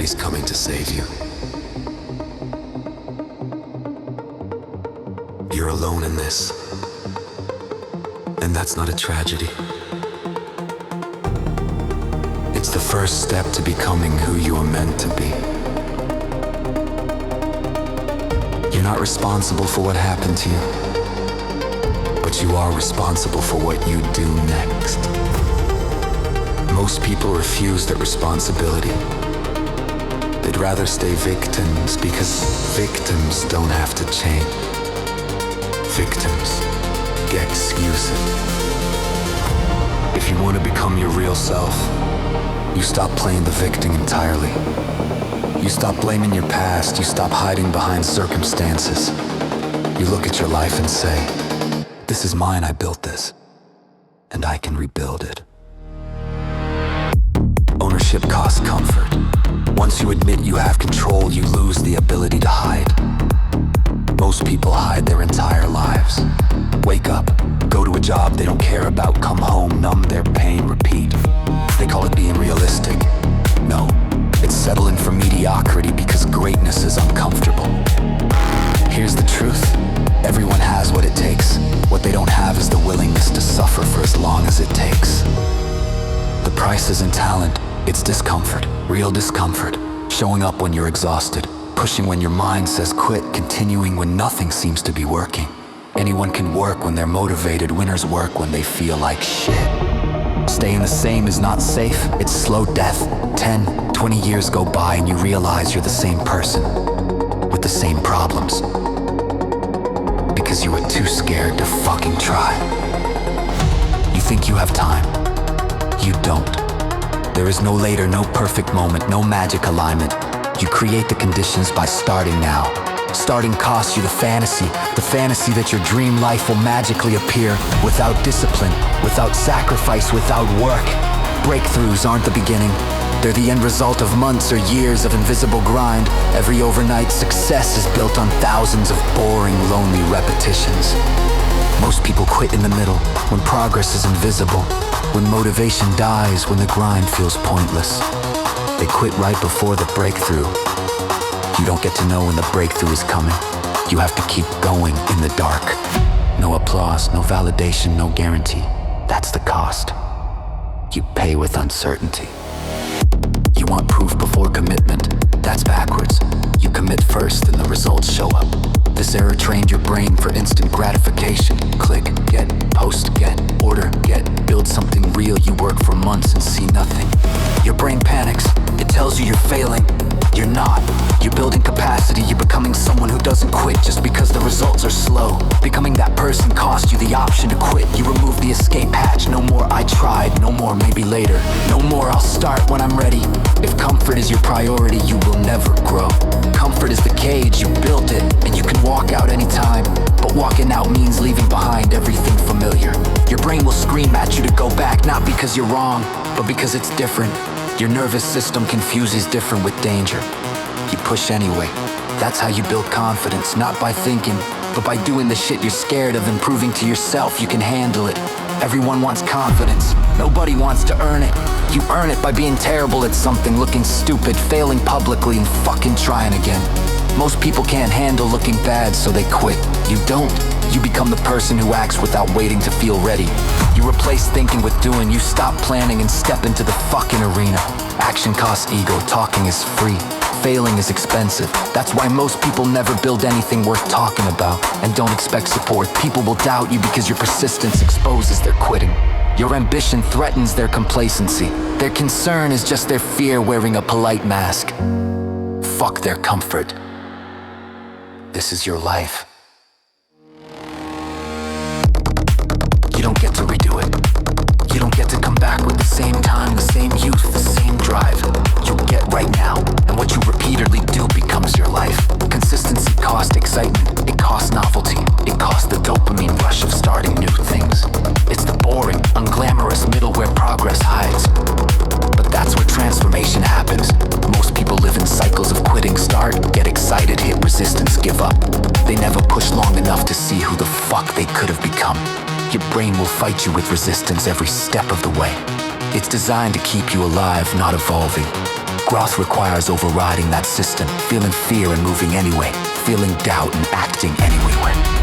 nobody's coming to save you. You're alone in this. And that's not a tragedy. It's the first step to becoming who you are meant to be. You're not responsible for what happened to you, but you are responsible for what you do next. Most people refuse that responsibility. They'd rather stay victims because victims don't have to change. Victims get excuses. If you want to become your real self, you stop playing the victim entirely. You stop blaming your past, you stop hiding behind circumstances. You look at your life and say, this is mine, I built this, and I can rebuild it. Ownership costs comfort. Once you admit you have control, you lose the ability to hide. Most people hide their entire lives. Wake up, go to a job they don't care about, come home, numb their pain, repeat. They call it being realistic. No, it's settling for mediocrity because greatness is uncomfortable. Here's the truth. Everyone has what it takes. What they don't have is the willingness to suffer for as long as it takes. The price isn't talent, it's discomfort, real discomfort. Showing up when you're exhausted, pushing when your mind says quit, continuing when nothing seems to be working. Anyone can work when they're motivated, winners work when they feel like shit. Staying the same is not safe, it's slow death. 10, 20 years go by and you realize you're the same person, with the same problems. Because you were too scared to fucking try. You think you have time. You don't. There is no later, no perfect moment, no magic alignment. You create the conditions by starting now. Starting costs you the fantasy that your dream life will magically appear without discipline, without sacrifice, without work. Breakthroughs aren't the beginning. They're the end result of months or years of invisible grind. Every overnight success is built on thousands of boring, lonely repetitions. Most people quit in the middle, when progress is invisible, when motivation dies, when the grind feels pointless. They quit right before the breakthrough. You don't get to know when the breakthrough is coming. You have to keep going in the dark. No applause, no validation, no guarantee. That's the cost. You pay with uncertainty. You want proof before commitment. That's backwards. You commit first and the results show up. This era trained your brain for instant gratification. Click, get, post, get, order, get. Build something real, you work for months and see nothing. Your brain panics, it tells you you're failing. You're not. You're building capacity, you're becoming someone who doesn't quit just because the results are slow. Becoming that person costs you the option to quit. You remove the escape hatch. No more I tried, no more maybe later. No more I'll start when I'm ready. If comfort is your priority, you will never grow. Comfort is the cage, you built it, and you can walk out anytime. But walking out means leaving behind everything familiar. Your brain will scream at you to go back, not because you're wrong, but because it's different. Your nervous system confuses different with danger. You push anyway. That's how you build confidence, not by thinking, but by doing the shit you're scared of and proving to yourself you can handle it. Everyone wants confidence. Nobody wants to earn it. You earn it by being terrible at something, looking stupid, failing publicly, and fucking trying again. Most people can't handle looking bad, so they quit. You don't. You become the person who acts without waiting to feel ready. You replace thinking with doing. You stop planning and step into the fucking arena. Action costs ego, talking is free. Failing is expensive. That's why most people never build anything worth talking about. And don't expect support. People will doubt you because your persistence exposes their quitting. Your ambition threatens their complacency. Their concern is just their fear wearing a polite mask. Fuck their comfort. This is your life. You don't get to redo it. You don't get to come back with the same time, the same youth, the same drive. You get right now, and what you repeatedly do becomes your life. Consistency costs excitement, it costs novelty, it costs the dopamine rush of starting new things. It's the boring, unglamorous middle where progress hides. But that's where transformation happens. Most people live in cycles of quitting, start, get excited, hit resistance, give up. They never push long enough to see who the fuck they could have become. Your brain will fight you with resistance every step of the way. It's designed to keep you alive, not evolving. Growth requires overriding that system, feeling fear and moving anyway, feeling doubt and acting anyway.